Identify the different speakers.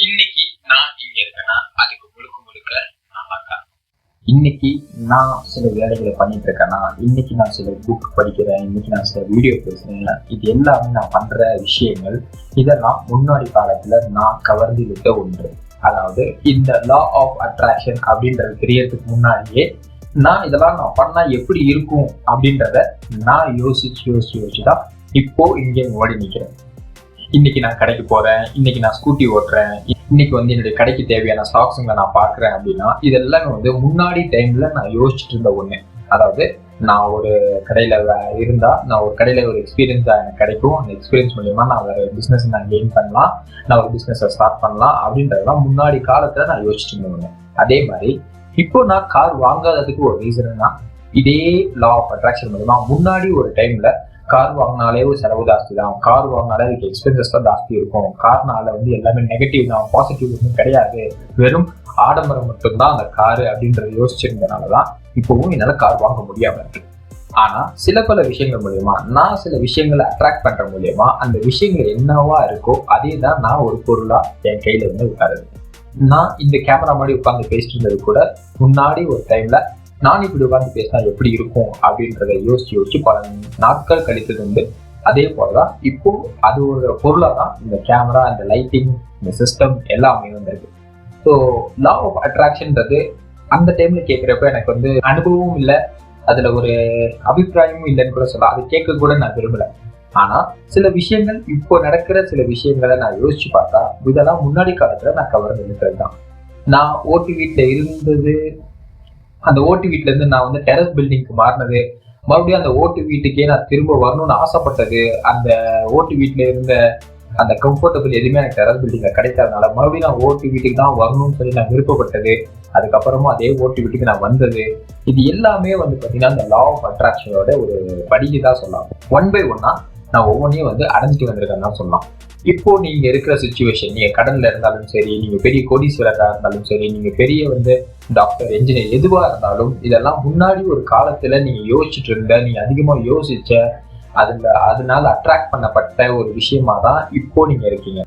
Speaker 1: இன்னைக்கு நான் இங்க இருக்கேன்னா அதுக்கு முழுக்க முழுக்க நான் தான் காரணம். இன்னைக்கு நான் சில வேலைகளை பண்ணிட்டு இருக்கேன்னா, இன்னைக்கு நான் சில புக் படிக்கிறேன், இன்னைக்கு நான் சில வீடியோ பேசுறேன், இது எல்லாமே நான் பண்ற விஷயங்கள். இதெல்லாம் முன்னாடி காலத்துல நான் கவர்ந்து விட்ட ஒன்று. அதாவது இந்த லா ஆஃப் அட்ராக்ஷன் அப்படின்றது தெரியறதுக்கு முன்னாடியே நான் இதெல்லாம் நான் பண்ணா எப்படி இருக்கும் அப்படின்றத நான் யோசிச்சுதான் இப்போ இங்கே ஓடி நிக்கிறேன். இன்னைக்கு நான் கடைக்கு போறேன், இன்னைக்கு நான் ஸ்கூட்டி ஓட்டுறேன், இன்னைக்கு என்னுடைய கடைக்கு தேவையான ஸ்டாக்ஸுங்களை நான் பாக்குறேன் அப்படின்னா, இதெல்லாமே முன்னாடி டைம்ல நான் யோசிச்சுட்டு இருந்த ஒண்ணு. அதாவது நான் ஒரு கடையில இருந்தா நான் ஒரு கடையில ஒரு எக்ஸ்பீரியன்ஸ் எனக்கு கிடைக்கும், அந்த எக்ஸ்பீரியன்ஸ் மூலியமா நான் வேற பிசினஸ் நான் கெயின் பண்ணலாம், நான் ஒரு பிசினஸ் ஸ்டார்ட் பண்ணலாம் அப்படின்றதெல்லாம் முன்னாடி காலத்துல நான் யோசிச்சுட்டு இருந்த ஒண்ணு. அதே மாதிரி இப்போ நான் கார் வாங்காததுக்கு ஒரு ரீசன்னா இதே லா ஆஃப் அட்ராக்ஷன் மூலமா முன்னாடி ஒரு டைம்ல கார் வாங்கினாலே ஒரு செலவு ஜாஸ்தி தான், கார் வாங்கினாலே அதுக்கு எக்ஸ்பென்சஸ் தான் ஜாஸ்தி இருக்கும், கார்னால எல்லாமே நெகட்டிவ் தான், பாசிட்டிவ் ஒன்றும் கிடையாது, வெறும் ஆடம்பரம் மட்டும்தான் அந்த காரு அப்படின்றத யோசிச்சிருந்தனாலதான் இப்பவும் என்னால கார் வாங்க முடியாம இருக்கு. ஆனா சில பல விஷயங்கள் மூலியமா நான் சில விஷயங்களை அட்ராக்ட் பண்ற மூலியமா அந்த விஷயங்கள் என்னவா இருக்கோ அதே தான் நான் ஒரு பொருளா என் கையில உட்காருது. நான் இந்த கேமரா முன்னாடி உட்கார்ந்து பேசிட்டு இருந்தது கூட முன்னாடி ஒரு டைம்ல நான் இப்படி உட்கார்ந்து பேசினா எப்படி இருக்கும் அப்படின்றத யோசிச்சு பல நாட்கள் கழித்தது உண்டு. அதே போலதான் இப்போ அது ஒரு பொருளா தான் இந்த கேமரா, இந்த லைட்டிங், இந்த சிஸ்டம் எல்லாமே வந்திருக்கு. ஸோ லா ஆஃப் அட்ராக்ஷன்ன்றது அந்த டைம்ல கேட்கிறப்ப எனக்கு அனுபவமும் இல்லை, அதுல ஒரு அபிப்பிராயமும் இல்லைன்னு கூட சொல்லலாம். அது கேட்க கூட நான் விரும்பல. ஆனா சில விஷயங்கள் இப்போ நடக்கிற சில விஷயங்களை நான் யோசிச்சு பார்த்தா இதெல்லாம் முன்னாடி காலத்துல நான் கவர்ந்து இருக்கிறது தான். நான் ஓட்டு வீட்டுல இருந்தது, அந்த ஓட்டு வீட்டுல இருந்து நான் டெரஸ் பில்டிங்க்கு மாறினது, மறுபடியும் அந்த ஓட்டு வீட்டுக்கே நான் திரும்ப வரணும்னு ஆசைப்பட்டது, அந்த ஓட்டு வீட்டுல இருந்த அந்த கம்ஃபர்டபுள் எதுவுமே எனக்கு டெரஸ் பில்டிங்ல கிடைக்காதனால மறுபடியும் நான் ஓட்டு வீட்டுக்கு தான் வரணும்னு சொல்லி நான் விருப்பப்பட்டது, அதுக்கப்புறமா அதே ஓட்டு வீட்டுக்கு நான் வந்தது, இது எல்லாமே பாத்தீங்கன்னா இந்த லா ஆஃப் அட்ராக்ஷனோட ஒரு படிக்கு தான் சொல்லலாம். ஒன் பை ஒன்னா நான் ஒவ்வொன்றையும் அடைஞ்சிட்டு வந்திருக்கேன்னு தான் சொல்லலாம். இப்போ நீங்க இருக்கிற சுச்சுவேஷன், நீங்க கடன்ல இருந்தாலும் சரி, நீங்க பெரிய கோடீஸ்வரரா இருந்தாலும் சரி, நீங்க பெரிய டாக்டர், என்ஜினியர் எதுவா இருந்தாலும் இதெல்லாம் முன்னாடி ஒரு காலத்துல நீங்க யோசிச்சுட்டு இருந்த, நீங்க அதிகமா யோசிச்ச, அதனால அட்ராக்ட் பண்ணப்பட்ட ஒரு விஷயமா தான் இப்போ நீங்க இருக்கீங்க.